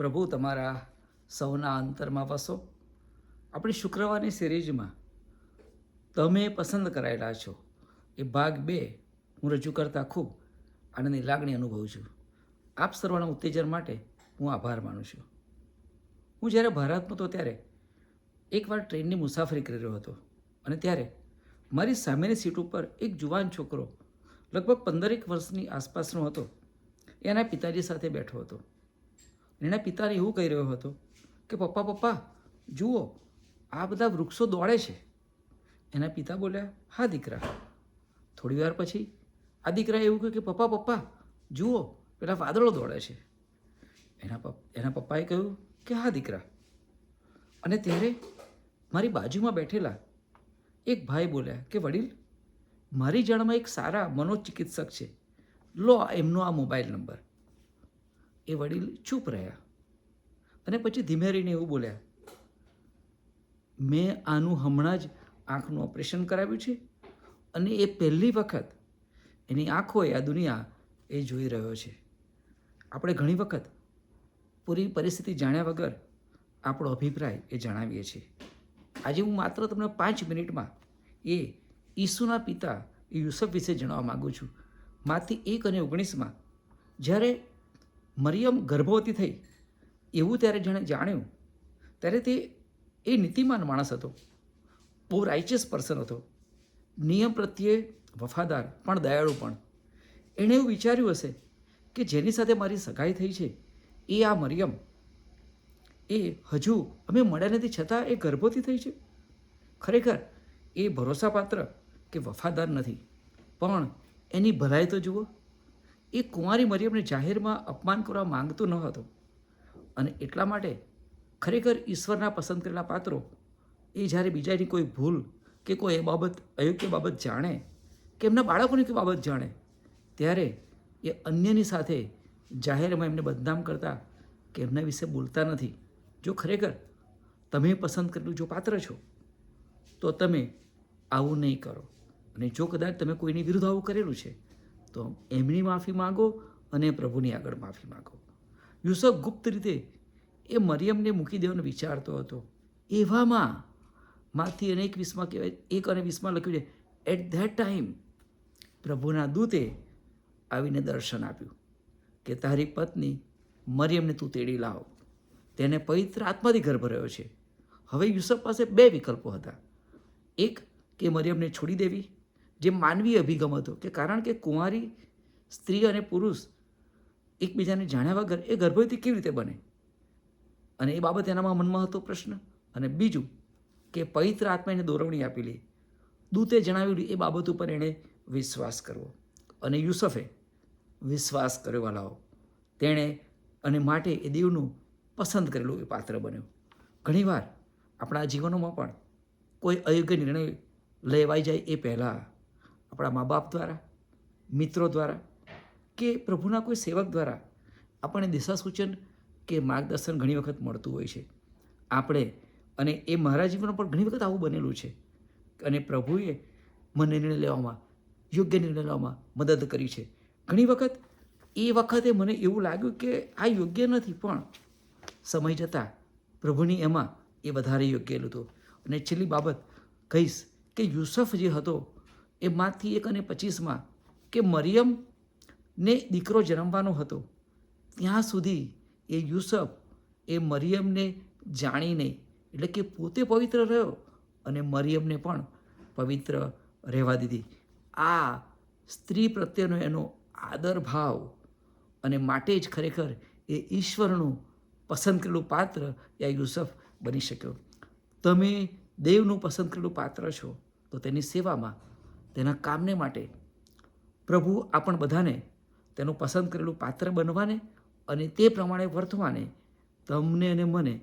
પ્રભુ તમારા સૌના અંતરમાં વસો. આપણી શુક્રવારની સિરીઝમાં તમે પસંદ કરાયેલા છો એ ભાગ 2 હું રજૂ કરતાં ખૂબ આનંદની લાગણી અનુભવું છું. આપ સર્વના ઉત્તેજન માટે હું આભાર માનું છું. હું જ્યારે ભારતમાં હતો ત્યારે એકવાર ટ્રેનની મુસાફરી કરી રહ્યો હતો અને ત્યારે મારી સામેની સીટ ઉપર એક જુવાન છોકરો લગભગ 15 વર્ષની આસપાસનો હતો. એના પિતાજી સાથે બેઠો હતો. એના પિતાને એવું કહી રહ્યો હતો કે પપ્પા પપ્પા જુઓ, આ બધા વૃક્ષો દોડે છે. એના પિતા બોલ્યા, હા દીકરા. થોડી વાર પછી આ દીકરાએ એવું કહ્યું કે પપ્પા પપ્પા જુઓ, પેલા વાદળો દોડે છે. એના પપ્પાએ કહ્યું કે હા દીકરા. અને ત્યારે મારી બાજુમાં બેઠેલા એક ભાઈ બોલ્યા કે વડીલ, મારી જાણમાં એક સારા મનોચિકિત્સક છે, લો એમનો આ મોબાઈલ નંબર. એ વડીલ ચૂપ રહ્યા અને પછી ધીમે રહીને એવું બોલ્યા, મેં આનું હમણાં જ આંખનું ઓપરેશન કરાવ્યું છે અને એ પહેલી વખત એની આંખોએ આ દુનિયા એ જોઈ રહ્યો છે. આપણે ઘણી વખત પૂરી પરિસ્થિતિ જાણ્યા વગર આપણો અભિપ્રાય એ જણાવીએ છીએ. આજે હું માત્ર તમને 5 મિનિટમાં એ ઈસુના પિતા યુસુફ વિશે જણાવવા માગું છું. માથી 1:19 જ્યારે મરિયમ ગર્ભવતી થઈ એવું ત્યારે જેણે જાણ્યું ત્યારે તે એ નીતિમાન માણસ હતો, બહુ રાઇચિયસ પર્સન હતો, નિયમ પ્રત્યે વફાદાર પણ દયાળુ પણ. એણે એવું વિચાર્યું હશે કે જેની સાથે મારી સગાઈ થઈ છે એ આ મરિયમ, એ હજુ અમે મળ્યા નથી છતાં એ ગર્ભવતી થઈ છે. ખરેખર એ ભરોસાપાત્ર કે વફાદાર નથી, પણ એની ભલાઈ તો જુઓ. એ કુંવારી મરિયમને જાહેરમાં અપમાન કરવા માંગતો ન હતો અને એટલા માટે ખરેખર ઈશ્વરના પસંદ કરેલા પાત્રો એ જ્યારે બીજાની કોઈ ભૂલ કે કોઈ એ બાબત અયોગ્ય બાબત જાણે કે એમના બાળકોની કોઈ બાબત જાણે ત્યારે એ અન્યની સાથે જાહેરમાં એમને બદનામ કરતા કે એમના વિશે બોલતા નથી. જો ખરેખર તમે પસંદ કરેલું જો પાત્ર છો તો તમે આવું નહીં કરો. અને જો કદાચ તમે કોઈની વિરુદ્ધ આવું કરેલું છે તો એમની માફી માગો અને પ્રભુની આગળ માફી માગો. યુસુફ ગુપ્ત રીતે એ મરિયમને મૂકી દેવાનો વિચારતો હતો. એવામાં માથી 1:20 કહેવાય, 1:20 લખ્યું છે, એટ ધેટ ટાઈમ પ્રભુના દૂતે આવીને દર્શન આપ્યું કે તારી પત્ની મરિયમને તું તેડી લાવ, તેને પવિત્ર આત્માથી ગર્ભ રહ્યો છે. હવે યુસુફ પાસે 2 વિકલ્પો હતા. એક કે મરિયમને છોડી દેવી, જે માનવીય અભિગમ હતો કે કારણ કે કુંવારી સ્ત્રી અને પુરુષ એકબીજાને જાણ્યા વગર એ ગર્ભવતી કેવી રીતે બને, અને એ બાબત એનામાં મનમાં હતો પ્રશ્ન. અને બીજું કે પવિત્ર આત્મા એને દોરવણી આપેલી, દૂતે જણાવેલું એ બાબત ઉપર એણે વિશ્વાસ કરવો. અને યુસુફે વિશ્વાસ કર્યો વાલાઓ. તેણે અને માટે એ દેવનું પસંદ કરેલું એ પાત્ર બન્યું. ઘણીવાર આપણા જીવનોમાં પણ કોઈ અયોગ્ય નિર્ણય લેવાઈ જાય એ પહેલાં આપણા મા બાપ દ્વારા, મિત્રો દ્વારા કે પ્રભુના કોઈ સેવક દ્વારા આપણને દિશા સૂચન કે માર્ગદર્શન ઘણી વખત મળતું હોય છે. આપણે અને એ મારા જીવનમાં પણ ઘણી વખત આવું બનેલું છે અને પ્રભુએ મને નિર્ણય લેવામાં, યોગ્ય નિર્ણય લેવામાં મદદ કરી છે. ઘણી વખત એ વખતે મને એવું લાગ્યું કે આ યોગ્ય નથી, પણ સમય જતાં પ્રભુની એમાં એ વધારે યોગ્ય હતું. અને છેલ્લી બાબત કહીશ કે યુસુફ જે હતો એ માથી 1:25 કે મરિયમને દીકરો જન્મવાનો હતો ત્યાં સુધી એ યુસુફ એ મરિયમને જાણીને, એટલે કે પોતે પવિત્ર રહ્યો અને મરિયમને પણ પવિત્ર રહેવા દીધી. આ સ્ત્રી પ્રત્યેનો એનો આદર ભાવ અને માટે જ ખરેખર એ ઈશ્વરનું પસંદ કરેલું પાત્ર એ યુસુફ બની શક્યો. તમે દેવનું પસંદ કરેલું પાત્ર છો તો તેની સેવામાં, તેના કામને માટે પ્રભુ આપણ બધાને તેનું પસંદ કરેલું પાત્ર બનવાને અને તે પ્રમાણે વર્તવાને તમને અને મને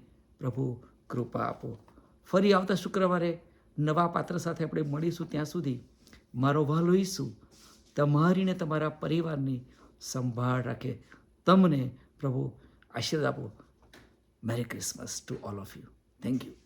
પ્રભુ કૃપા આપો. ફરી આવતા શુક્રવારે નવા પાત્ર સાથે આપણે મળીશું. ત્યાં સુધી મારો વહાલો ઈસુ તમારી ને તમારા પરિવારની સંભાળ રાખે. તમને પ્રભુ આશીર્વાદ આપો. Merry Christmas to all of you. Thank you.